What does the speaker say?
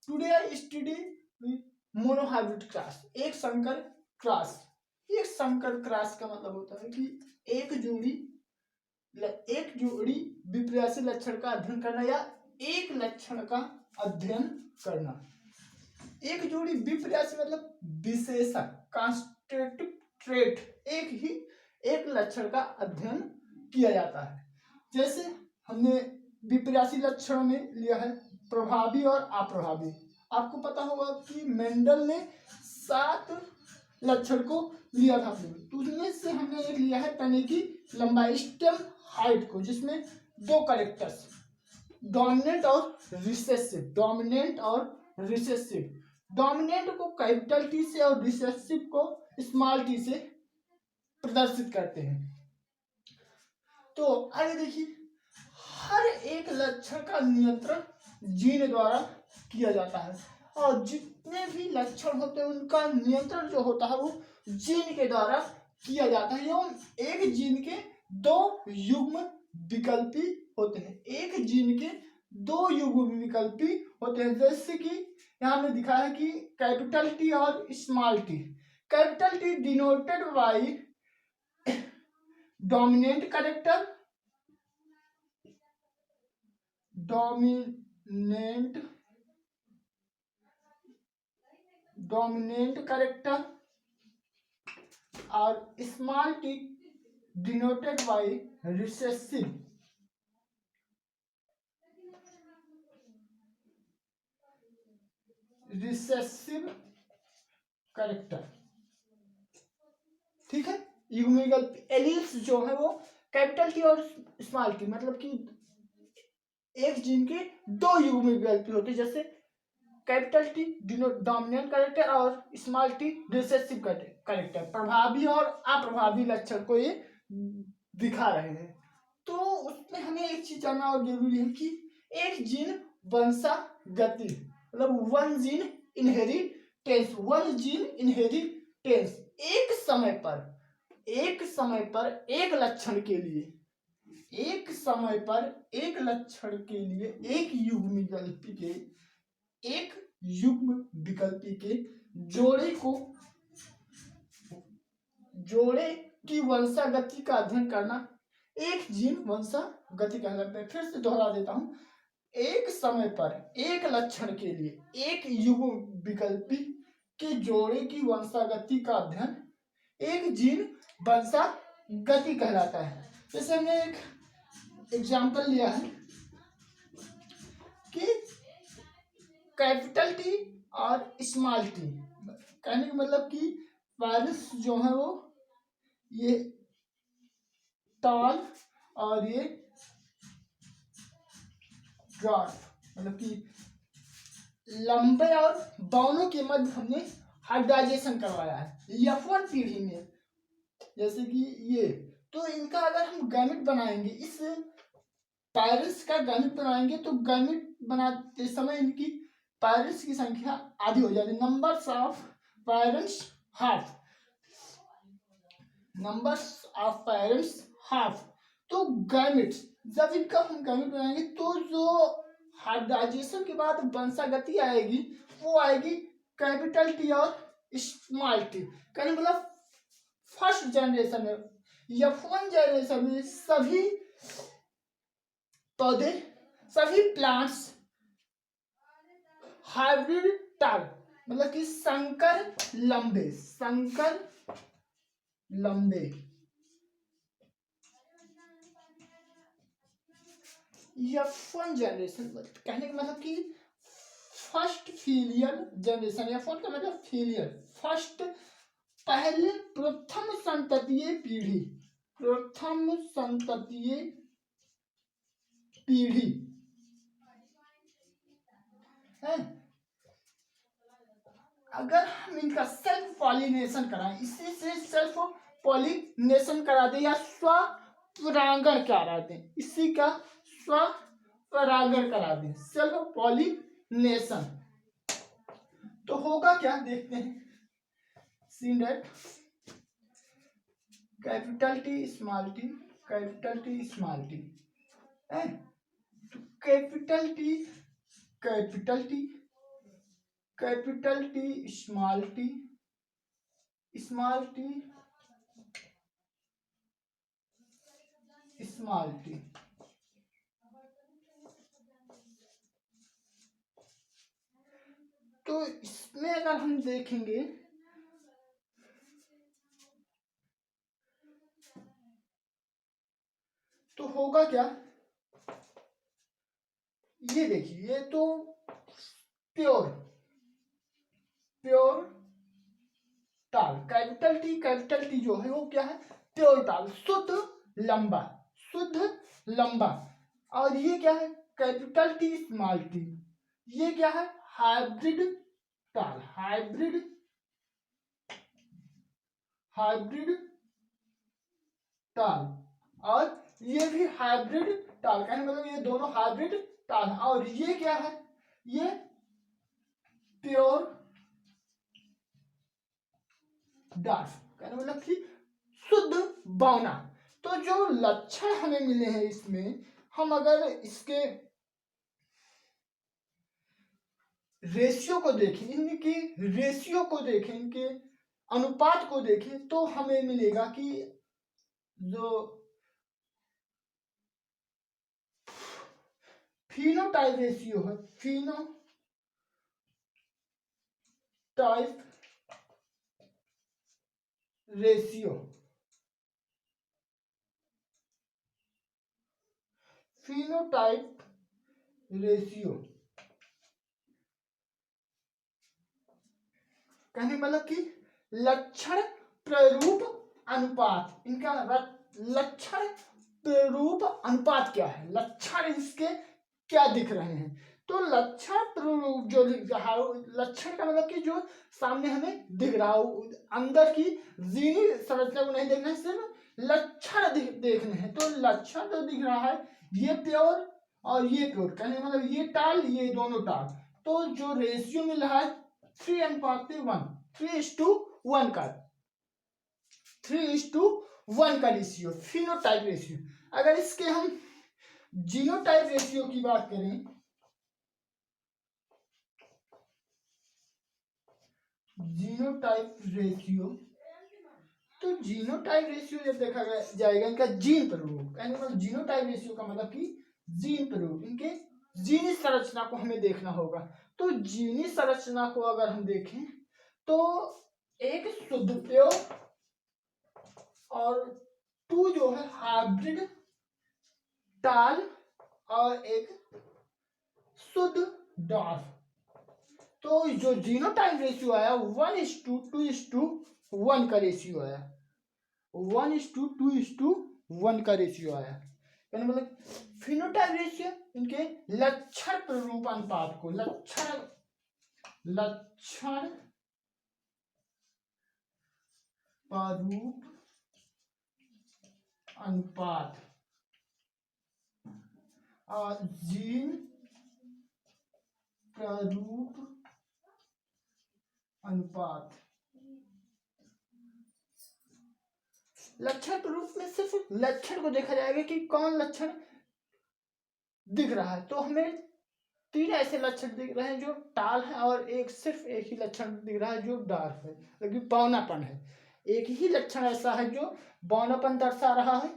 Today I study monohybrid cross, एक संकर cross. एक संकर क्रॉस का मतलब होता है कि एक जोड़ी विपरीत लक्षण का अध्ययन करना या एक लक्षण का अध्ययन करना। एक जोड़ी विपरीत मतलब विशेषण, कॉन्स्टिट्यूटिव ट्रेट, एक लक्षण का अध्ययन किया जाता है। जैसे हमने विपरीत लक्षणों में लिया है प्रभावी और अप्रभावी। आपको पता होगा कि मेंडल ने 7 लक्षण को लिया था, तो उसमें से हमने एक लिया है तने की लंबाई, स्टेम हाइट को, जिसमें 2 कैरेक्टर्स डोमिनेंट और रिसेसिव। डोमिनेंट को कैपिटल टी से और रिसेसिव को स्मॉल टी से प्रदर्शित करते हैं। तो आगे देखिए, हर एक लक्षण का नियंत्रण जीन द्वारा किया जाता है और जितने भी लक्षण होते हैं उनका नियंत्रण जो होता है वो जीन के द्वारा किया जाता है। एवं एक जीन के 2 युग्म विकल्पी होते हैं। एक जीन के 2 युग्म विकल्पी होते हैं, जैसे कि यहाँ में दिखा है कि कैपिटल टी और small T. Capital T denoted by dominant character, dominant character, और small T denoted by recessive character. ठीक है, युग्म एलिल्स जो है वो कैपिटल टी और स्मॉल टी मतलब कि एक जीन के 2 युग्म विकल्पी होते हैं, जैसे कैपिटल टी डोमिनेंट कैरेक्टर और स्मॉल टी रिसेसिव कैरेक्टर। प्रभावी और अप्रभावी लक्षण को ये दिखा रहे हैं। तो उसमें हमें एक चीज जानना और जरूरी है कि एक जीन वंशागति मतलब वन जीन इनहेरिटेंस एक समय पर एक लक्षण के लिए एक युग्म विकल्पी के जोड़े की वंशागति का अध्ययन करना एक जीन वंशागति कहलाता है। फिर से दोहरा देता हूं, एक समय पर एक लक्षण के लिए एक युग्म विकल्पी के जोड़े की वंशागति का अध्ययन एक जीन वंशागति कहलाता है। जैसे हमने एक एग्जाम्पल लिया है कि कैपिटल टी और स्मॉल टी, कहने का मतलब कि वायरस जो है वो ये टॉल और ये ड्वार्फ मतलब कि लंबे और दोनों के मध्य हमने हाइब्रिडाइजेशन करवाया है F1 पीढ़ी में। जैसे कि ये, तो इनका अगर हम गैमेट बनाएंगे, इस पायरस का गैमेट बनाएंगे तो गैमेट बनाते समय इनकी पायरस की संख्या आधी हो जाती है। Numbers of pairs half. तो गैमेट जब इनका हम गैमेट बनाएंगे तो जो हाइब्रिडाइजेशन के बाद वंशागति आएगी वो आएगी कैपिटल टी और स्मॉल टी। कहने मतलब फर्स्ट जनरेशन में F1 जनरेशन में सभी पौधे, सभी प्लांट्स हाइब्रिड टाइप मतलब कि संकर लंबे F1 जनरेशन कहने का मतलब कि फर्स्ट फीलियल जनरेशन। F1 का मतलब फीलियल, फर्स्ट पहले प्रथम संततीय पीढ़ी है। अगर हम इनका सेल्फ पॉलिनेशन कराएं, इसी से सेल्फ पॉलिनेशन करा दें या स्वपरागण करा दें, इसी का स्वपरागण करा दें, सेल्फ पॉलिनेशन, तो होगा क्या देखते हैं। Seen that capital T small T है, तो capital T capital T, capital T, small T, small T, small T. तो इसमें अगर हम देखेंगे तो होगा क्या, ये देखिए, ये तो प्योर प्योर टाल, कैपिटल टी जो है वो क्या है, प्योर टाल, शुद्ध लंबा, शुद्ध लंबा। और ये क्या है, कैपिटल टी स्मॉल टी, ये क्या है, हाइब्रिड टाल, हाइब्रिड टाल। और ये भी हाइब्रिड टाल, कहने मतलब ये दोनों हाइब्रिड टाल। और ये क्या है, ये प्योर डार्क, कहने मतलब कि शुद्ध बौना। तो जो लक्षण हमें मिले हैं इसमें, हम अगर इसके रेशियो को देखें, इनकी रेशियो को देखें, इनके अनुपात को देखें, तो हमें मिलेगा कि जो फिनोटाइप रेशियो है, फिनोटाइप रेशियो, फिनोटाइप रेशियो कहने मतलब कि लक्षण प्ररूप अनुपात, इनका लक्षण प्ररूप अनुपात क्या है, लक्षण इसके क्या दिख रहे हैं। तो लक्षण प्ररूप जो दिख रहा है, लक्षण का मतलब कि जो सामने हमें दिख रहा हो, अंदर की जीनी संरचना को नहीं देखना है, सिर्फ लक्षण देखने हैं। तो लक्षण तो दिख रहा है, ये प्योर और ये प्योर, कहने मतलब ये टाल, ये दोनों टाल। तो जो रेशियो मिल रहा है 3:1, 3:1 का, 3:1 का रेशियो, फिनोटाइप रेशियो। अगर इसके हम जीनोटाइप रेशियो की बात करें, जीनोटाइप रेशियो, तो जीनोटाइप रेशियो जब देखा जाएगा इनका जीन प्ररूप, यानी मतलब जीनोटाइप रेशियो का मतलब कि जीन प्ररूप, इनके जीनी संरचना को हमें देखना होगा। तो जीनी संरचना को अगर हम देखें तो एक शुद्ध प्योर और टू जो है हाइब्रिड टाल और एक शुद्ध डार्क। तो जो जीनोटाइप रेशियो आया 1:2:1 का रेशियो आया, 1:2:1 का रेशियो आया। यानी मतलब फिनोटाइप रेशियो इनके लक्षण प्ररूप अनुपात को, लक्षण प्ररूप अनुपात और जीन प्ररूप अनुपात। लक्षण प्ररूप में सिर्फ लक्षण को देखा जाएगा कि कौन लक्षण दिख रहा है। तो हमें 3 ऐसे लक्षण दिख रहे हैं जो टाल है, और सिर्फ एक ही लक्षण दिख रहा है जो डार्क है, लेकिन बौनापन है। एक ही लक्षण ऐसा है जो बौनापन दर्शा रहा है,